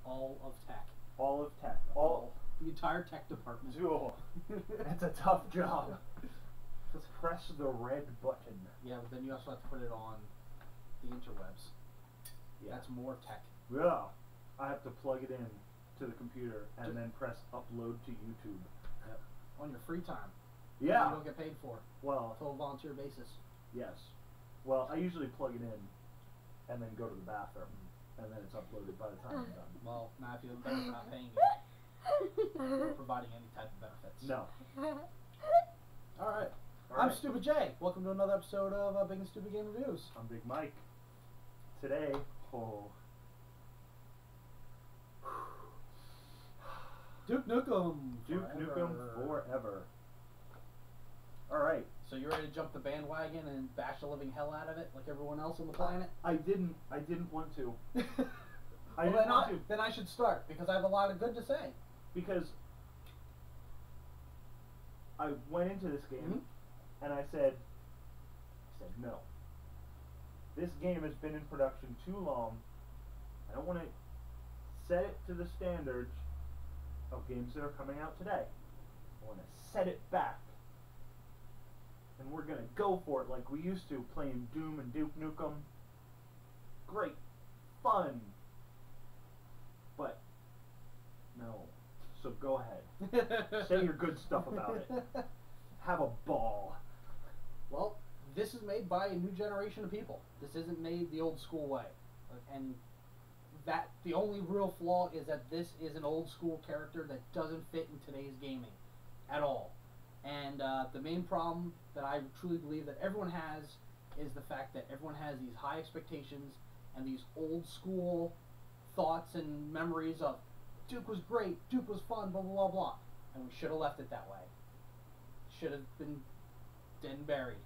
All of tech. All of tech. All. The entire tech department. Oh, that's a tough job. Just press the red button. Yeah, but then you also have to put it on the interwebs. Yeah. That's more tech. Yeah. I have to plug it in to the computer and then press upload to YouTube. Yep. On your free time. Yeah. You don't get paid for. Well. Total volunteer basis. Yes. Well, I usually plug it in and then go to the bathroom, and then it's uploaded by the time I'm done. Well, now I feel better for not paying you. Or providing any type of benefits. No. Alright. I'm Stupid Jay. Welcome to another episode of Big and Stupid Game Reviews. I'm Big Mike. Today, Duke Nukem Forever. Alright. So you ready to jump the bandwagon and bash the living hell out of it like everyone else on the planet? I didn't want to. Then I should start because I have a lot of good to say. Because I went into this game and I said no. This game has been in production too long. I don't want to set it to the standards of games that are coming out today. I want to set it back. And we're going to go for it like we used to, playing Doom and Duke Nukem. Great. Fun. But, no. So go ahead. Say your good stuff about it. Have a ball. Well, this is made by a new generation of people. This isn't made the old school way. And that the only real flaw is that this is an old school character that doesn't fit in today's gaming at all. And the main problem that I truly believe that everyone has is the fact that everyone has these high expectations and these old school thoughts and memories of Duke was great, Duke was fun, blah, blah, blah, blah. And we should have left it that way. Should have been dead and buried.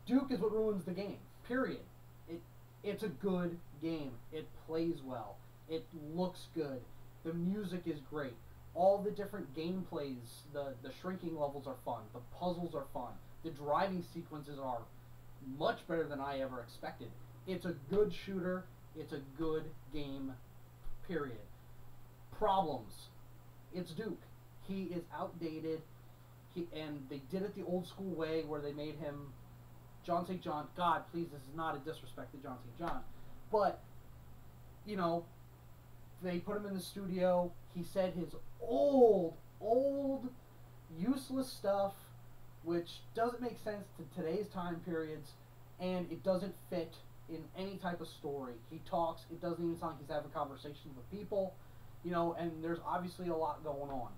Duke is what ruins the game, period. It's a good game. It plays well. It looks good. The music is great. All the different gameplays, the shrinking levels are fun. The puzzles are fun. The driving sequences are much better than I ever expected. It's a good shooter. It's a good game, period. Problems. It's Duke. He is outdated. And they did it the old school way where they made him John St. John. God, please, this is not a disrespect to John St. John. But, you know, they put him in the studio. He said his old, useless stuff, which doesn't make sense to today's time periods, and it doesn't fit in any type of story. He talks, it doesn't even sound like he's having conversations with people, you know, and there's obviously a lot going on.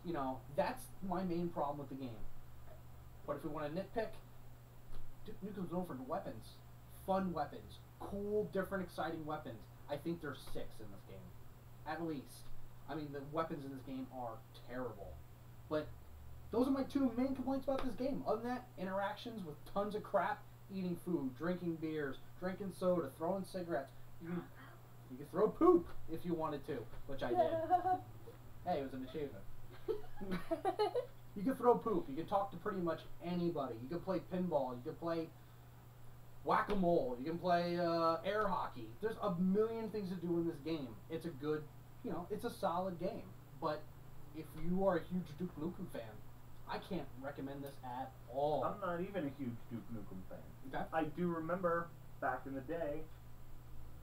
You know, that's my main problem with the game. But if we want to nitpick, Duke Nukem's known for weapons. Fun weapons. Cool, different, exciting weapons. I think there's 6 in this game. At least. I mean, the weapons in this game are terrible. But those are my 2 main complaints about this game. Other than that, interactions with tons of crap, eating food, drinking beers, drinking soda, throwing cigarettes. You could throw poop if you wanted to, which I did. Hey, it was an achievement. You can throw poop. You can talk to pretty much anybody. You can play pinball. You can play whack-a-mole. You can play air hockey. There's a million things to do in this game. It's a good, you know, it's a solid game. But if you are a huge Duke Nukem fan, I can't recommend this at all. I'm not even a huge Duke Nukem fan. Okay. I do remember back in the day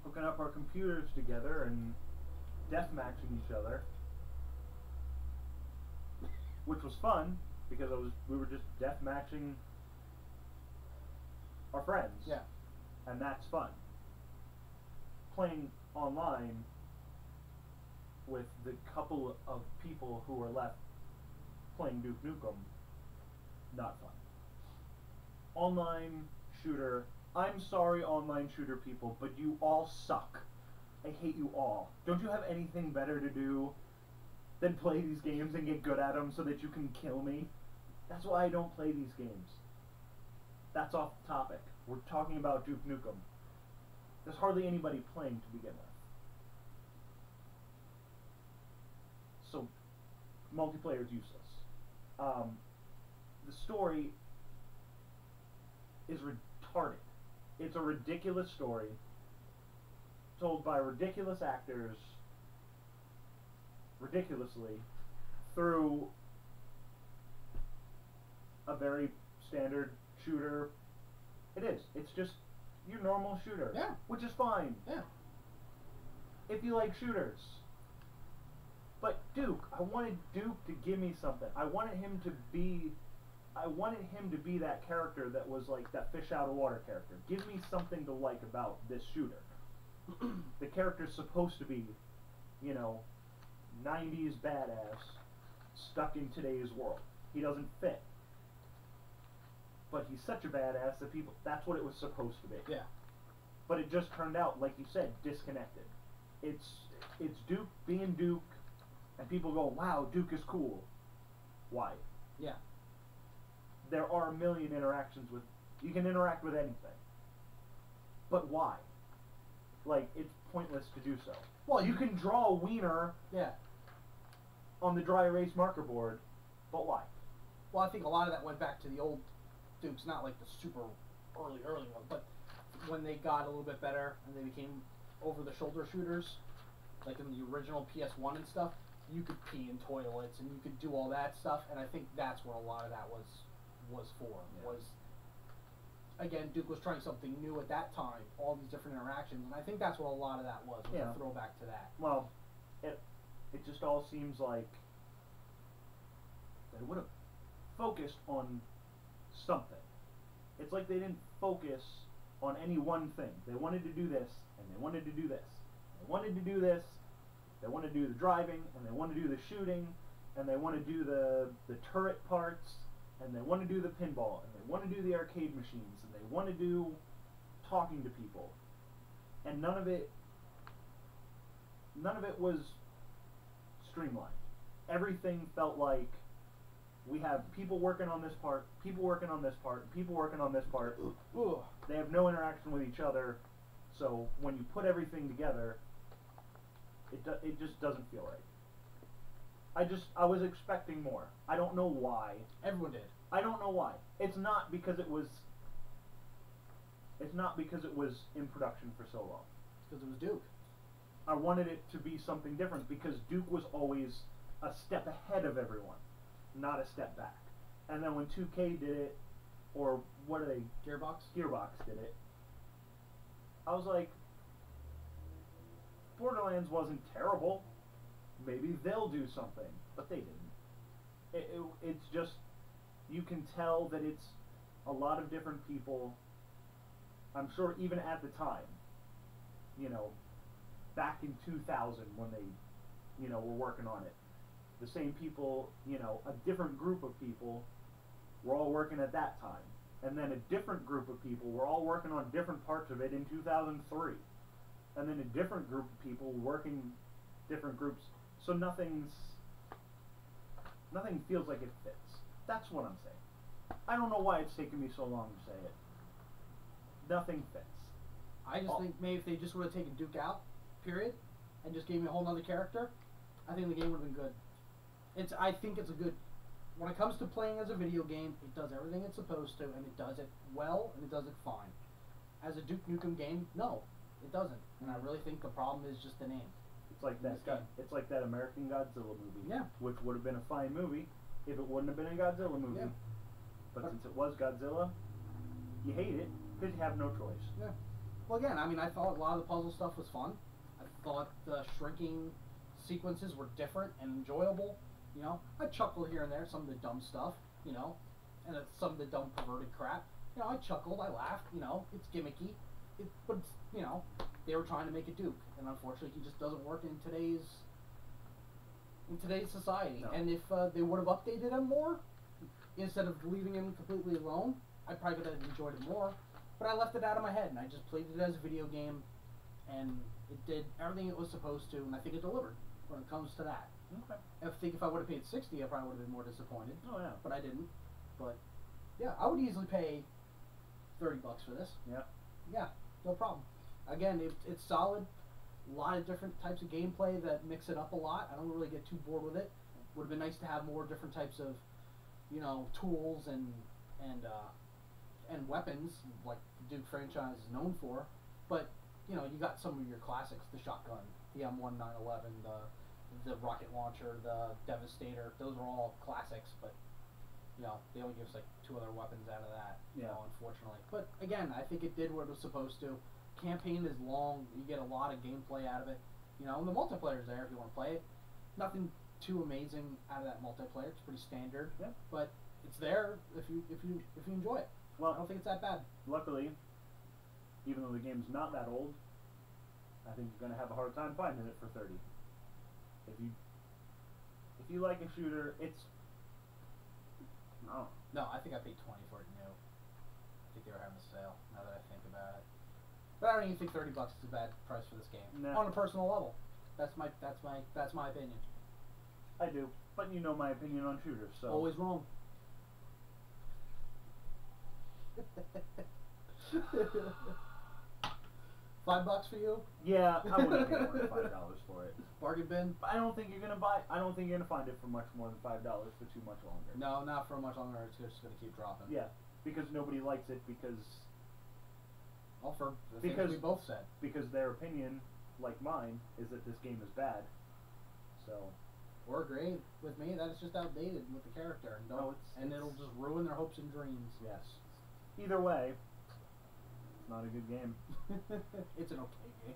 hooking up our computers together and deathmatching each other, which was fun because we were just deathmatching our friends. Yeah. And that's fun. Playing online with the couple of people who are left playing Duke Nukem, not fun. Online shooter, I'm sorry online shooter people, but you all suck. I hate you all. Don't you have anything better to do than play these games and get good at them so that you can kill me? That's why I don't play these games. That's off topic. We're talking about Duke Nukem. There's hardly anybody playing to begin with. So, multiplayer is useless. The story is retarded. It's a ridiculous story. told by ridiculous actors, ridiculously, through a very standard shooter. It is. It's just your normal shooter. Yeah. Which is fine. Yeah. If you like shooters. But Duke, I wanted Duke to give me something. I wanted him to be that character that was like that fish out of water character. Give me something to like about this shooter. The character's supposed to be, you know, 90s badass stuck in today's world. He doesn't fit. But he's such a badass that that's what it was supposed to be. Yeah. But it just turned out, like you said, disconnected. It's Duke being Duke, and people go, wow, Duke is cool. Why? Yeah. There are a million interactions with, you can interact with anything. But why? Like, it's pointless to do so. Well, you can draw a wiener yeah. on the dry erase marker board, but why? Well, I think a lot of that went back to the old Dukes, not like the super early one, but when they got a little bit better and they became over-the-shoulder shooters, like in the original PS1 and stuff, you could pee in toilets and you could do all that stuff, and I think that's what a lot of that was for. Yeah. Was, again, Duke was trying something new at that time, all these different interactions, and I think that's what a lot of that was Yeah. a throwback to that. Well, it just all seems like they would have focused on something. It's like they didn't focus on any one thing. They wanted to do this, and they wanted to do this. They wanted to do this, they want to do the driving, and they want to do the shooting, and they want to do the turret parts, and they want to do the pinball, and they want to do the arcade machines, and they want to do talking to people. And none of it was streamlined. Everything felt like we have people working on this part, people working on this part, people working on this part. Ooh. They have no interaction with each other, so when you put everything together, it just doesn't feel right. I was expecting more. I don't know why. Everyone did. I don't know why. It's not because it was in production for so long. Because it was Duke. I wanted it to be something different because Duke was always a step ahead of everyone, not a step back. And then when 2K did it, or what are they? Gearbox did it. I was like, Borderlands wasn't terrible. Maybe they'll do something, but they didn't. It's just, you can tell that it's a lot of different people. I'm sure even at the time, you know, back in 2000 when they, you know, were working on it, the same people, you know, a different group of people were all working at that time. And then a different group of people were all working on different parts of it in 2003. And then a different group of people working different groups. So nothing feels like it fits. That's what I'm saying. I don't know why it's taken me so long to say it. Nothing fits. I just think maybe if they just would have taken Duke out, period, and just gave me a whole other character, I think the game would have been good. I think it's a good, when it comes to playing as a video game, it does everything it's supposed to, and it does it well, and it does it fine. As a Duke Nukem game, no, it doesn't. And I really think the problem is just the name. It's like it's like that American Godzilla movie. Yeah. Which would have been a fine movie if it wouldn't have been a Godzilla movie. Yeah. But since it was Godzilla, you hate it because you have no choice. Yeah. Well, again, I mean, I thought a lot of the puzzle stuff was fun. I thought the shrinking sequences were different and enjoyable. You know, I chuckled here and there, some of the dumb stuff, you know, and some of the dumb perverted crap. You know, I chuckled, I laughed, you know, it's gimmicky. But, it's, you know, they were trying to make a Duke, and unfortunately he just doesn't work in today's society. No. And if they would have updated him more, instead of leaving him completely alone, I probably would have enjoyed it more. But I left it out of my head, and I just played it as a video game, and it did everything it was supposed to, and I think it delivered when it comes to that. Okay. I think if I would have paid $60, I probably would have been more disappointed. Oh yeah. But I didn't. But yeah, I would easily pay $30 for this. Yeah. Yeah, no problem. Again, it's solid. A lot of different types of gameplay that mix it up a lot. I don't really get too bored with it. Would have been nice to have more different types of, you know, tools and weapons like the Duke franchise is known for. But you know, you got some of your classics, the shotgun, the M1 911, the rocket launcher, the Devastator. Those are all classics, but you know, they only give us like 2 other weapons out of that. You know, unfortunately. But again, I think it did what it was supposed to. Campaign is long. You get a lot of gameplay out of it. You know, and the multiplayer's there if you want to play it. Nothing too amazing out of that multiplayer. It's pretty standard. Yeah. But it's there if you enjoy it. Well, I don't think it's that bad. Luckily, even though the game's not that old, I think you're gonna have a hard time finding it for 30. If you like a shooter, it's No, I think I paid 20 for it new. I think they were having a sale. Now that I think about it, but I don't even think $30 is a bad price for this game. Nah. On a personal level, that's my opinion. I do, but you know my opinion on shooters, so Always wrong. $5 for you? yeah, I wouldn't pay more than $5 for it. Bargain bin? I don't think you're gonna find it for much more than $5 for too much longer. No, not for much longer. It's just gonna keep dropping. Yeah, because nobody likes it because For the things we both said. Because their opinion, like mine, is that this game is bad. So. Or agree with me that it's just outdated with the character, and it'll just ruin their hopes and dreams. Yes. Either way, it's not a good game. It's an okay game.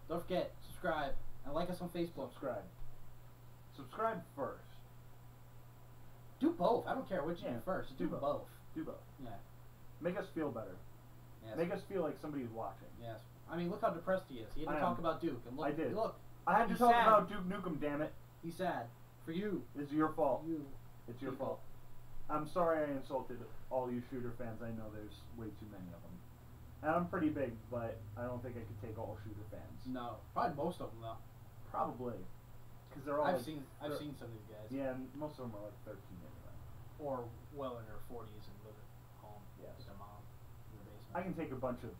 Don't forget, subscribe and like us on Facebook. Subscribe first. Do both. I don't care which you do first. Do both. Do both. Yeah. Make us feel better. Yes. Make us feel like somebody's watching. Yes. I mean, look how depressed he is. He had to talk about Duke. And look, I did. Look. I had to talk about Duke Nukem, damn it. He's sad. For you. It's your fault. It's your People. fault. I'm sorry I insulted all you shooter fans. I know there's way too many of them. And I'm pretty big, but I don't think I could take all shooter fans. No. Probably most of them, though. Probably. Because they're all I've seen some of these guys. Yeah, and most of them are like 13 anyway. Or well in their 40s and live at home Yes. with their mom in the basement. I can take a bunch of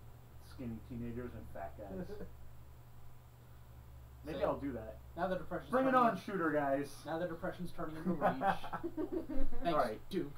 skinny teenagers and fat guys. Maybe I'll do that. Now the depression's Bring it on, shooter guys. Now the depression's turning into rage. Thanks, All right. Duke.